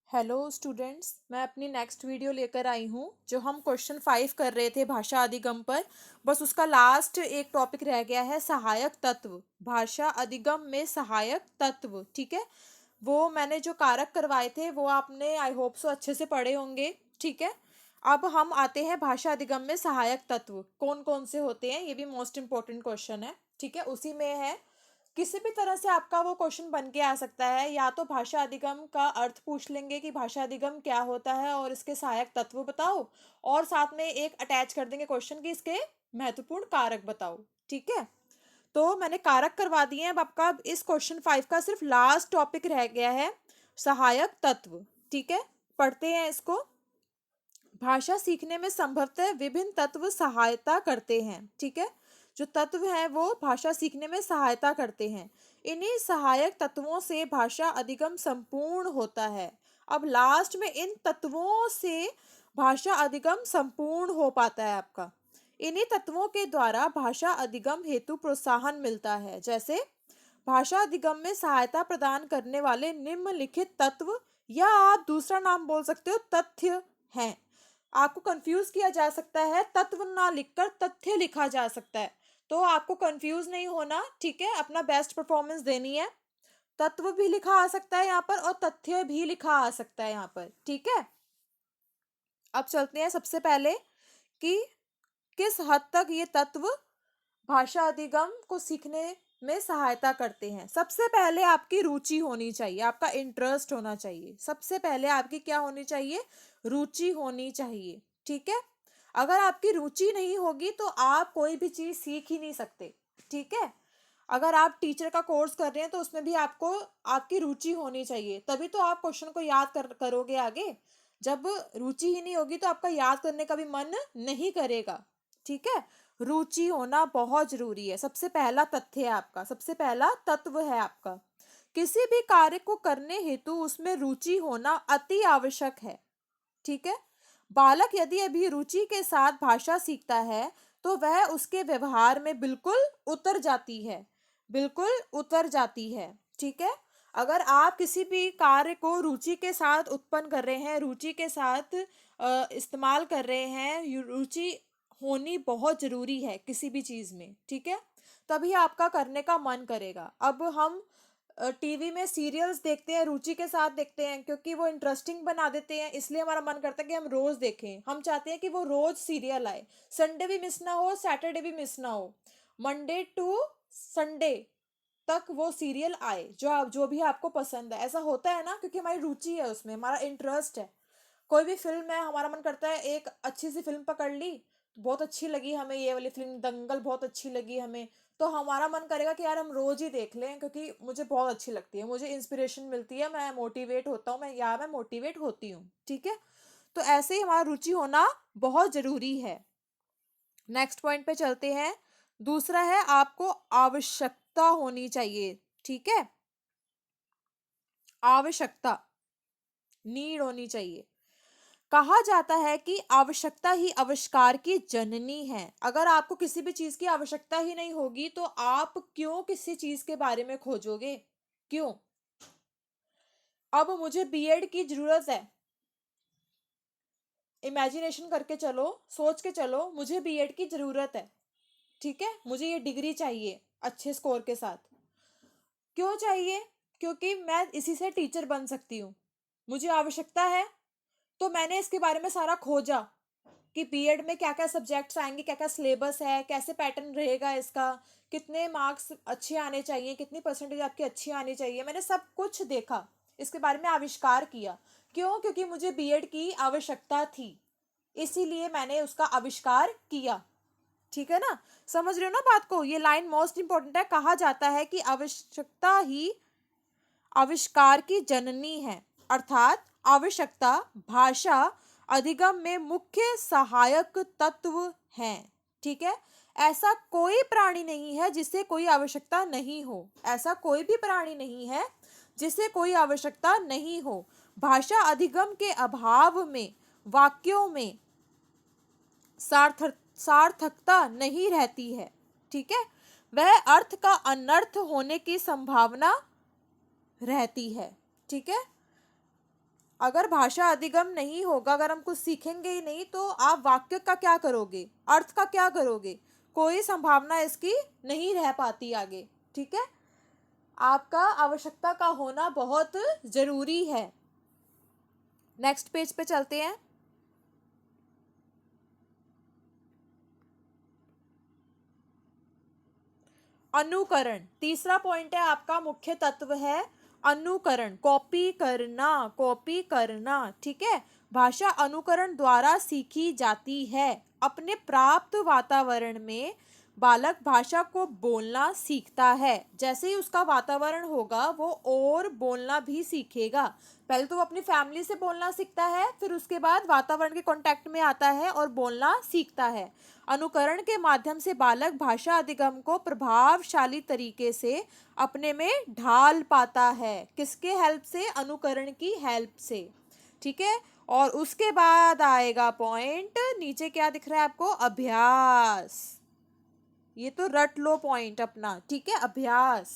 Hello students, मैं अपनी next video लेकर आई हूँ। जो हम क्वेश्चन 5 कर रहे थे भाषा अधिगम पर, बस उसका लास्ट एक टॉपिक रह गया है, सहायक तत्व। भाषा अधिगम में सहायक तत्व, ठीक है। वो मैंने जो कारक करवाए थे वो आपने आई होप सो अच्छे से पढ़े होंगे, ठीक है। अब हम आते हैं भाषा अधिगम में सहायक तत्व कौन कौन से होते हैं, ये भी मोस्ट इंपॉर्टेंट क्वेश्चन है, ठीक है। उसी में है, किसी भी तरह से आपका वो क्वेश्चन बन के आ सकता है। या तो भाषा अधिगम का अर्थ पूछ लेंगे कि भाषा अधिगम क्या होता है और इसके सहायक तत्व बताओ, और साथ में एक अटैच कर देंगे क्वेश्चन कि इसके महत्वपूर्ण कारक बताओ, ठीक है। तो मैंने कारक करवा दिए हैं। अब आपका इस क्वेश्चन 5 का सिर्फ लास्ट टॉपिक रह गया है, सहायक तत्व, ठीक है। पढ़ते हैं इसको। भाषा सीखने में संभवतः विभिन्न तत्व सहायता करते हैं, ठीक है। जो तत्व हैं वो भाषा सीखने में सहायता करते हैं। इन्हीं सहायक तत्वों से भाषा अधिगम संपूर्ण होता है। अब लास्ट में इन तत्वों से भाषा अधिगम संपूर्ण हो पाता है आपका। इन्हीं तत्वों के द्वारा भाषा अधिगम हेतु प्रोत्साहन मिलता है। जैसे भाषा अधिगम में सहायता प्रदान करने वाले निम्नलिखित तत्व, या आप दूसरा नाम बोल सकते हो तथ्य हैं। आपको कंफ्यूज किया जा सकता है, तत्व ना लिखकर तथ्य लिखा जा सकता है। तो आपको कंफ्यूज नहीं होना, ठीक है। अपना बेस्ट परफॉर्मेंस देनी है। तत्व भी लिखा आ सकता है यहाँ पर और तथ्य भी लिखा आ सकता है यहाँ पर, ठीक है। अब चलते हैं सबसे पहले कि किस हद तक ये तत्व भाषा अधिगम को सीखने में सहायता करते हैं। सबसे पहले आपकी रुचि होनी चाहिए, आपका इंटरेस्ट होना चाहिए। सबसे पहले आपकी क्या होनी चाहिए? रुचि होनी चाहिए, ठीक है। अगर आपकी रुचि नहीं होगी तो आप कोई भी चीज सीख ही नहीं सकते, ठीक है। अगर आप टीचर का कोर्स कर रहे हैं तो उसमें भी आपको आपकी रुचि होनी चाहिए, तभी तो आप क्वेश्चन को याद करोगे आगे। जब रुचि ही नहीं होगी तो आपका याद करने का भी मन नहीं करेगा, ठीक है। रुचि होना बहुत जरूरी है। सबसे पहला तथ्य है आपका, सबसे पहला तत्व है आपका। किसी भी कार्य को करने हेतु उसमें रुचि होना अति आवश्यक है, ठीक है। बालक यदि अभी रुचि के साथ भाषा सीखता है तो वह उसके व्यवहार में बिल्कुल उतर जाती है, बिल्कुल उतर जाती है, ठीक है। अगर आप किसी भी कार्य को रुचि के साथ उत्पन्न कर रहे हैं, रुचि के साथ इस्तेमाल कर रहे हैं, रुचि होनी बहुत जरूरी है किसी भी चीज में, ठीक है। तभी आपका करने का मन करेगा। अब हम टीवी में सीरियल्स देखते हैं, रुचि के साथ देखते हैं क्योंकि वो इंटरेस्टिंग बना देते हैं, इसलिए हमारा मन करता है कि हम रोज देखें। हम चाहते हैं कि वो रोज सीरियल आए, संडे भी मिस ना हो, सैटरडे भी मिस ना हो, मंडे टू संडे तक वो सीरियल आए, जो भी आपको पसंद है। ऐसा होता है ना, क्योंकि हमारी रुचि है उसमें, हमारा इंटरेस्ट है। कोई भी फिल्म है, हमारा मन करता है एक अच्छी सी फिल्म पकड़ ली, बहुत अच्छी लगी हमें ये वाली फिल्म दंगल, बहुत अच्छी लगी हमें, तो हमारा मन करेगा कि यार हम रोज ही देख लें, क्योंकि मुझे बहुत अच्छी लगती है, मुझे इंस्पिरेशन मिलती है, मैं मोटिवेट होता हूँ, मैं मोटिवेट होती हूँ, ठीक है। तो ऐसे ही हमारा रुचि होना बहुत जरूरी है। नेक्स्ट पॉइंट पे चलते हैं। दूसरा है, आपको आवश्यकता होनी चाहिए, ठीक है। आवश्यकता, नीड होनी चाहिए। कहा जाता है कि आवश्यकता ही आविष्कार की जननी है। अगर आपको किसी भी चीज की आवश्यकता ही नहीं होगी तो आप क्यों किसी चीज के बारे में खोजोगे? क्यों? अब मुझे बीएड की जरूरत है, इमेजिनेशन करके चलो, सोच के चलो, मुझे बीएड की जरूरत है, ठीक है। मुझे ये डिग्री चाहिए अच्छे स्कोर के साथ। क्यों चाहिए? क्योंकि मैं इसी से टीचर बन सकती हूँ, मुझे आवश्यकता है। तो मैंने इसके बारे में सारा खोजा कि बीएड में क्या क्या सब्जेक्ट्स आएंगे, क्या क्या सिलेबस है, कैसे पैटर्न रहेगा इसका, कितने मार्क्स अच्छे आने चाहिए, कितनी परसेंटेज आपकी अच्छी आनी चाहिए। मैंने सब कुछ देखा, इसके बारे में आविष्कार किया। क्यों? क्योंकि मुझे बीएड की आवश्यकता थी, इसीलिए मैंने उसका आविष्कार किया, ठीक है ना। समझ रहे हो ना बात को? ये लाइन मोस्ट इंपॉर्टेंट है। कहा जाता है कि आवश्यकता ही आविष्कार की जननी है, अर्थात आवश्यकता भाषा अधिगम में मुख्य सहायक तत्व है, ठीक है। ऐसा कोई प्राणी नहीं है जिसे कोई आवश्यकता नहीं हो, ऐसा कोई भी प्राणी नहीं है जिसे कोई आवश्यकता नहीं हो। भाषा अधिगम के अभाव में वाक्यों में सार्थकता नहीं रहती है, ठीक है। वह अर्थ का अनर्थ होने की संभावना रहती है, ठीक है। अगर भाषा अधिगम नहीं होगा, अगर हम कुछ सीखेंगे ही नहीं, तो आप वाक्य का क्या करोगे, अर्थ का क्या करोगे, कोई संभावना इसकी नहीं रह पाती आगे। ठीक है, आपका आवश्यकता का होना बहुत जरूरी है। नेक्स्ट पेज पे चलते हैं। अनुकरण, तीसरा पॉइंट है आपका, मुख्य तत्व है अनुकरण, कॉपी करना, कॉपी करना। ठीक है, भाषा अनुकरण द्वारा सीखी जाती है। अपने प्राप्त वातावरण में बालक भाषा को बोलना सीखता है। जैसे ही उसका वातावरण होगा वो और बोलना भी सीखेगा। पहले तो वो अपनी फैमिली से बोलना सीखता है, फिर उसके बाद वातावरण के कांटेक्ट में आता है और बोलना सीखता है। अनुकरण के माध्यम से बालक भाषा अधिगम को प्रभावशाली तरीके से अपने में ढाल पाता है। किसके हेल्प से, अनुकरण की हेल्प से। ठीक है, और उसके बाद आएगा पॉइंट, नीचे क्या दिख रहा है आपको, अभ्यास। ये तो रट लो पॉइंट अपना। ठीक है, अभ्यास।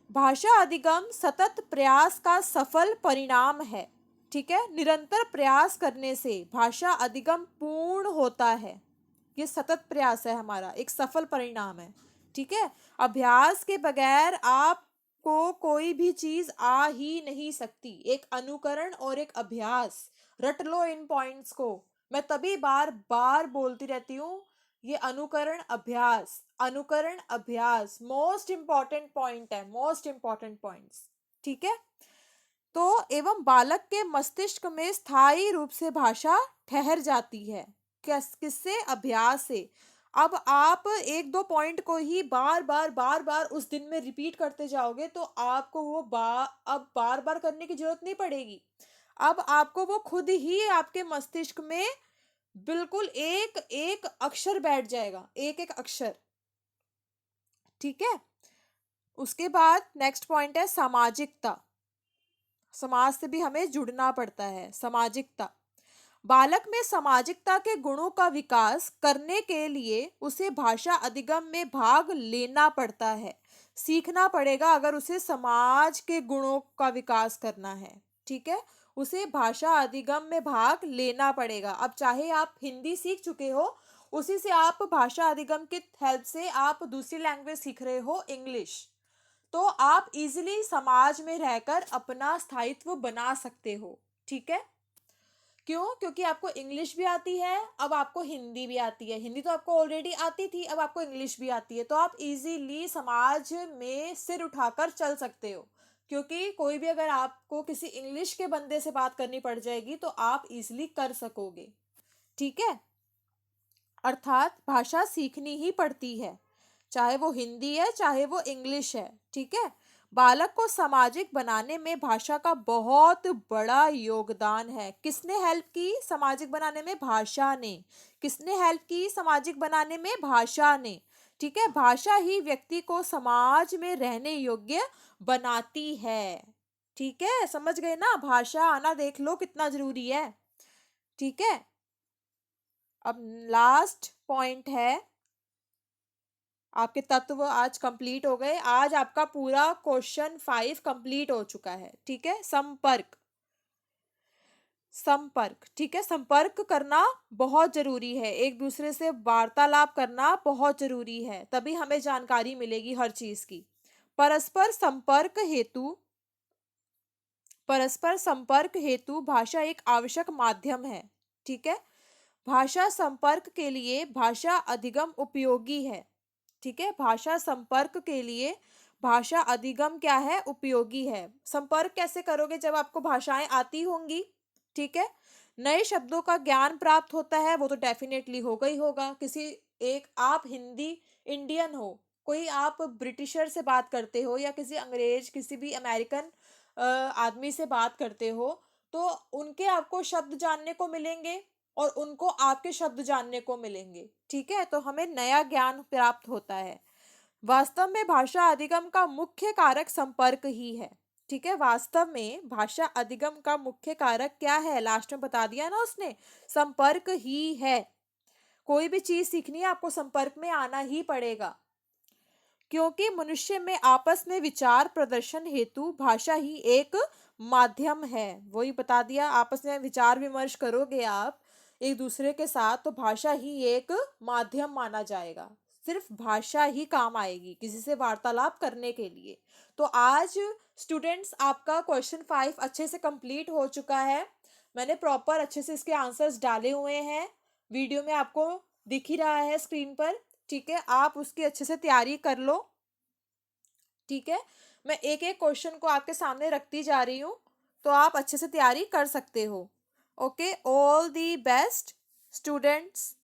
भाषा अधिगम सतत प्रयास का सफल परिणाम है। ठीक है, निरंतर प्रयास करने से भाषा अधिगम पूर्ण होता है। ये सतत प्रयास है हमारा, एक सफल परिणाम है। ठीक है, अभ्यास के बगैर आपको कोई भी चीज आ ही नहीं सकती। एक अनुकरण और एक अभ्यास, रट लो इन पॉइंट्स को। मैं तभी बार बार बोलती रहती हूँ, ये अनुकरण अभ्यास, अनुकरण अभ्यास मोस्ट इंपॉर्टेंट पॉइंट है, मोस्ट इंपॉर्टेंट पॉइंट्स। ठीक है, तो एवं बालक के मस्तिष्क में स्थायी रूप से भाषा ठहर जाती है। किससे, अभ्यास से। अब आप एक दो पॉइंट को ही बार बार बार बार उस दिन में रिपीट करते जाओगे तो आपको वो अब बार बार करने की जरूरत नहीं पड़ेगी। अब आपको वो खुद ही आपके मस्तिष्क में बिल्कुल एक एक अक्षर बैठ जाएगा, एक एक अक्षर। ठीक है, उसके बाद नेक्स्ट पॉइंट है सामाजिकता। समाज से भी हमें जुड़ना पड़ता है, सामाजिकता। बालक में सामाजिकता के गुणों का विकास करने के लिए उसे भाषा अधिगम में भाग लेना पड़ता है, सीखना पड़ेगा अगर उसे समाज के गुणों का विकास करना है। ठीक है, उसे भाषा अधिगम में भाग लेना पड़ेगा। अब चाहे आप हिंदी सीख चुके हो, उसी से आप भाषा अधिगम की हेल्प से आप दूसरी लैंग्वेज सीख रहे हो, इंग्लिश, तो आप इजीली समाज में रहकर अपना स्थायित्व बना सकते हो। ठीक है, क्यों, क्योंकि आपको इंग्लिश भी आती है, अब आपको हिंदी भी आती है। हिंदी तो आपको ऑलरेडी आती थी, अब आपको इंग्लिश भी आती है, तो आप इजीली समाज में सिर उठाकर चल सकते हो। क्योंकि कोई भी अगर आपको किसी इंग्लिश के बंदे से बात करनी पड़ जाएगी तो आप इजीली कर सकोगे। ठीक है, अर्थात भाषा सीखनी ही पड़ती है, चाहे वो हिंदी है चाहे वो इंग्लिश है। ठीक है, बालक को सामाजिक बनाने में भाषा का बहुत बड़ा योगदान है। किसने हेल्प की सामाजिक बनाने में, भाषा ने। किसने हेल्प की सामाजिक बनाने में, भाषा ने। ठीक है, भाषा ही व्यक्ति को समाज में रहने योग्य बनाती है। ठीक है, समझ गए ना, भाषा आना देख लो कितना जरूरी है। ठीक है, अब लास्ट पॉइंट है, आपके तत्व आज कंप्लीट हो गए। आज आपका पूरा क्वेश्चन 5 कंप्लीट हो चुका है। ठीक है, संपर्क, संपर्क। ठीक है, संपर्क करना बहुत जरूरी है, एक दूसरे से वार्तालाप करना बहुत जरूरी है, तभी हमें जानकारी मिलेगी हर चीज की। परस्पर संपर्क हेतु, परस्पर संपर्क हेतु भाषा एक आवश्यक माध्यम है। ठीक है, भाषा संपर्क के लिए भाषा अधिगम उपयोगी है। ठीक है, भाषा संपर्क के लिए भाषा अधिगम क्या है, उपयोगी है। संपर्क कैसे करोगे, जब आपको भाषाएं आती होंगी। ठीक है, नए शब्दों का ज्ञान प्राप्त होता है, वो तो डेफिनेटली होगा ही होगा। किसी एक, आप हिंदी इंडियन हो, कोई आप ब्रिटिशर से बात करते हो या किसी अंग्रेज, किसी भी अमेरिकन आदमी से बात करते हो, तो उनके आपको शब्द जानने को मिलेंगे और उनको आपके शब्द जानने को मिलेंगे। ठीक है, तो हमें नया ज्ञान प्राप्त होता है। वास्तव में भाषा अधिगम का मुख्य कारक संपर्क ही है। ठीक है, वास्तव में भाषा अधिगम का मुख्य कारक क्या है, लास्ट में बता दिया ना उसने, संपर्क ही है। कोई भी चीज सीखनी है आपको संपर्क में आना ही पड़ेगा, क्योंकि मनुष्य में आपस में विचार प्रदर्शन हेतु भाषा ही एक माध्यम है, वही बता दिया। आपस में विचार विमर्श करोगे आप एक दूसरे के साथ तो भाषा ही एक माध्यम माना जाएगा। सिर्फ भाषा ही काम आएगी किसी से वार्तालाप करने के लिए। तो आज स्टूडेंट्स आपका क्वेश्चन 5 अच्छे से कंप्लीट हो चुका है। मैंने प्रॉपर अच्छे से इसके आंसर्स डाले हुए हैं, वीडियो में आपको दिख ही रहा है स्क्रीन पर। ठीक है, आप उसकी अच्छे से तैयारी कर लो। ठीक है, मैं एक एक क्वेश्चन को आपके सामने रखती जा रही हूँ, तो आप अच्छे से तैयारी कर सकते हो। Okay, all the best students.